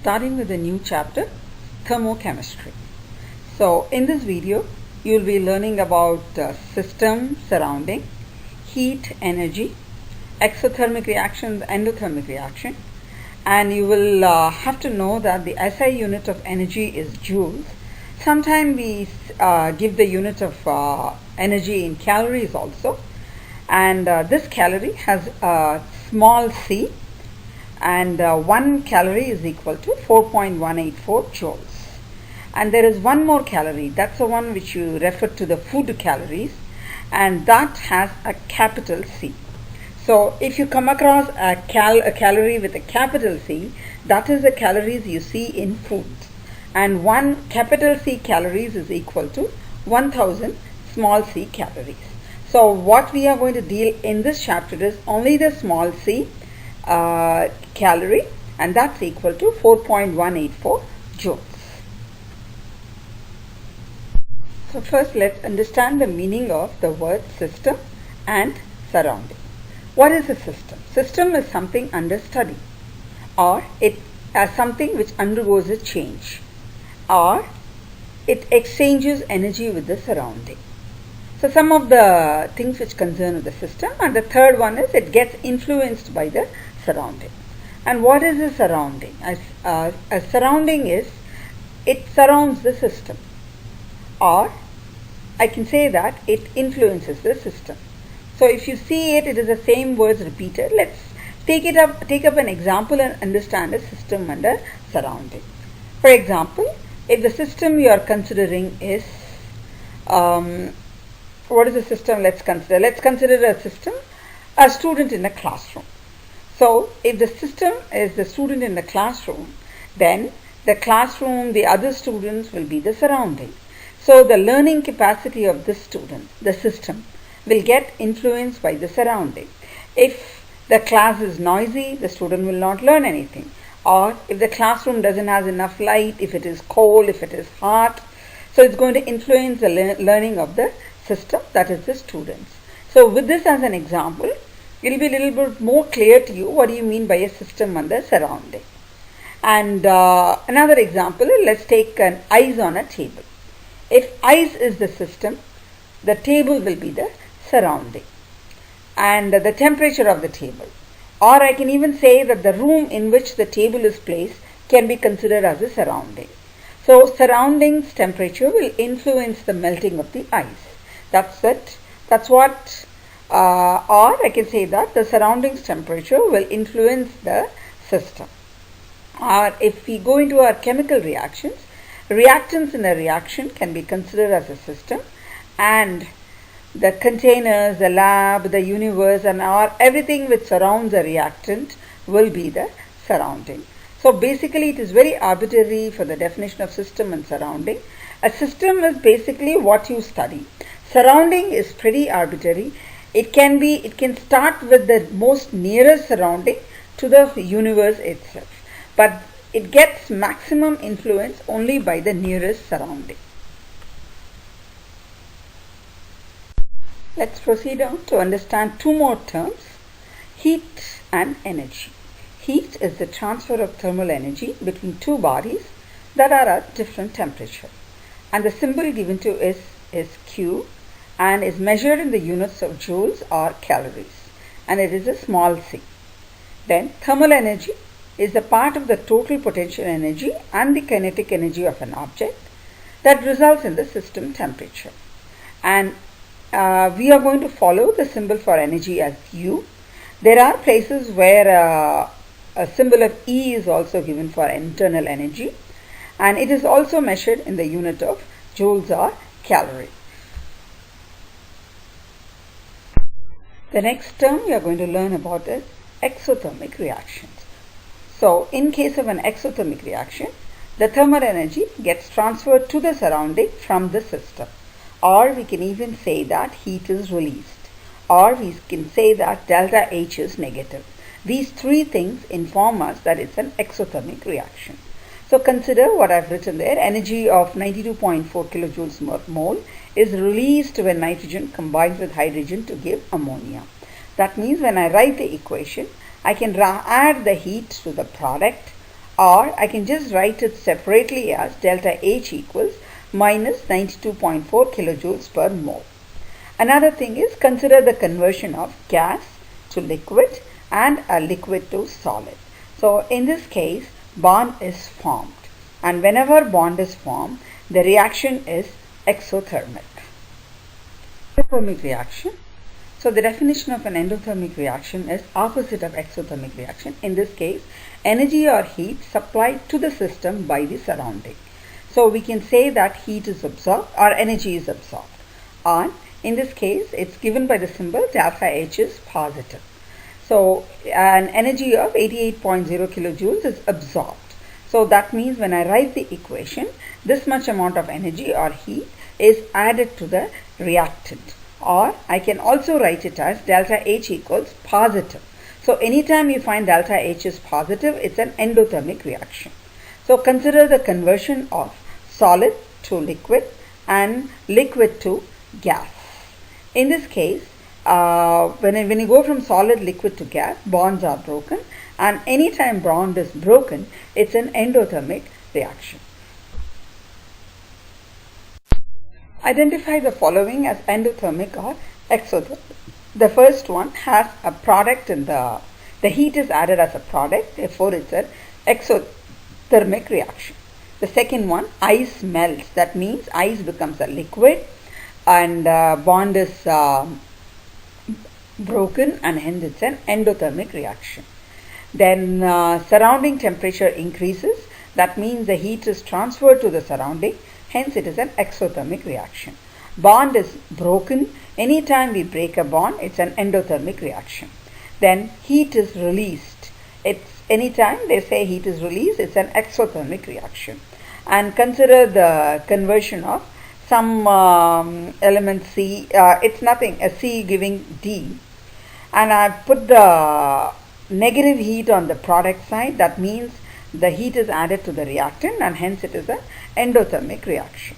starting with a new chapter, thermochemistry. So in this video, you will be learning about system, surrounding, heat, energy, exothermic reaction, endothermic reaction, and you will have to know that the SI unit of energy is joules. Sometimes we give the unit of energy in calories also, and this calorie has a small c, and 1 calorie is equal to 4.184 joules. And there is one more calorie, that's the one which you refer to the food calories, and that has a capital C. So if you come across a calorie with a capital C, that is the calories you see in foods, and 1 capital C calories is equal to 1000 small c calories. So what we are going to deal in this chapter is only the small c calorie, and that's equal to 4.184 joules. So first let's understand the meaning of the word system and surrounding. What is a system? System is something under study, or it as something which undergoes a change, or it exchanges energy with the surrounding. So some of the things which concern the system, and the third one is it gets influenced by the surrounding. And what is the surrounding? A surrounding is, it surrounds the system, or I can say that it influences the system. So if you see it, it is the same words repeated. Let's take up an example and understand a system and a surrounding. For example, if the system you are considering is what is the system? Let's consider a system, a student in a classroom. So if the system is the student in the classroom, then the classroom, the other students will be the surrounding. So the learning capacity of this student, the system, will get influenced by the surrounding. If the class is noisy, the student will not learn anything. Or if the classroom doesn't have enough light, if it is cold, if it is hot, so it's going to influence the learning of the system, that is the students. So with this as an example, it will be a little bit more clear to you what do you mean by a system and the surrounding. And another example, let's take an ice on a table. If ice is the system, the table will be the surrounding, and the temperature of the table. Or I can even say that the room in which the table is placed can be considered as a surrounding. So surroundings temperature will influence the melting of the ice. That's it. That's what, or I can say that the surroundings temperature will influence the system. Or if we go into our chemical reactions, reactants in a reaction can be considered as a system, and the containers, the lab, the universe, and everything which surrounds a reactant will be the surrounding. So basically it is very arbitrary for the definition of system and surrounding. A system is basically what you study. Surrounding is pretty arbitrary. It can start with the most nearest surrounding to the universe itself, but it gets maximum influence only by the nearest surrounding. Let's proceed on to understand two more terms, heat and energy. Heat is the transfer of thermal energy between two bodies that are at different temperature, and the symbol given to it is Q, and is measured in the units of joules or calories, and it is a small c. Then thermal energy is the part of the total potential energy and the kinetic energy of an object that results in the system temperature. And we are going to follow the symbol for energy as U. There are places where a symbol of E is also given for internal energy, and it is also measured in the unit of joules or calorie. The next term we are going to learn about is exothermic reactions. So in case of an exothermic reaction, the thermal energy gets transferred to the surrounding from the system, or we can even say that heat is released, or we can say that delta H is negative. These three things inform us that it's an exothermic reaction. So consider what I've written there. Energy of 92.4 kilojoules per mole is released when nitrogen combines with hydrogen to give ammonia. That means when I write the equation, I can add the heat to the product or I can just write it separately as delta H equals minus 92.4 kilojoules per mole. Another thing is, consider the conversion of gas to liquid and a liquid to solid. So in this case, bond is formed, and whenever bond is formed, the reaction is exothermic. Endothermic reaction. So the definition of an endothermic reaction is opposite of exothermic reaction. In this case, energy or heat supplied to the system by the surrounding. So we can say that heat is absorbed or energy is absorbed. And in this case, it's given by the symbol delta H is positive. So an energy of 88.0 kilojoules is absorbed. So that means when I write the equation, this much amount of energy or heat is added to the reactant. Or I can also write it as delta H equals positive. So anytime you find delta H is positive, it's an endothermic reaction. So consider the conversion of solid to liquid and liquid to gas. In this case, when you go from solid liquid to gas, bonds are broken, and anytime bond is broken, it's an endothermic reaction. Identify the following as endothermic or exothermic. The first one has a product in the heat is added as a product, therefore it's an exothermic reaction. The second one, ice melts, that means ice becomes a liquid and bond is broken, and hence it's an endothermic reaction. Then surrounding temperature increases, that means the heat is transferred to the surrounding, hence it is an exothermic reaction. Bond is broken, anytime we break a bond, it's an endothermic reaction. Then heat is released, it's anytime they say heat is released, it's an exothermic reaction. And consider the conversion of some element C, it's nothing, a C giving D, and I put the negative heat on the product side, that means the heat is added to the reactant and hence it is an endothermic reaction.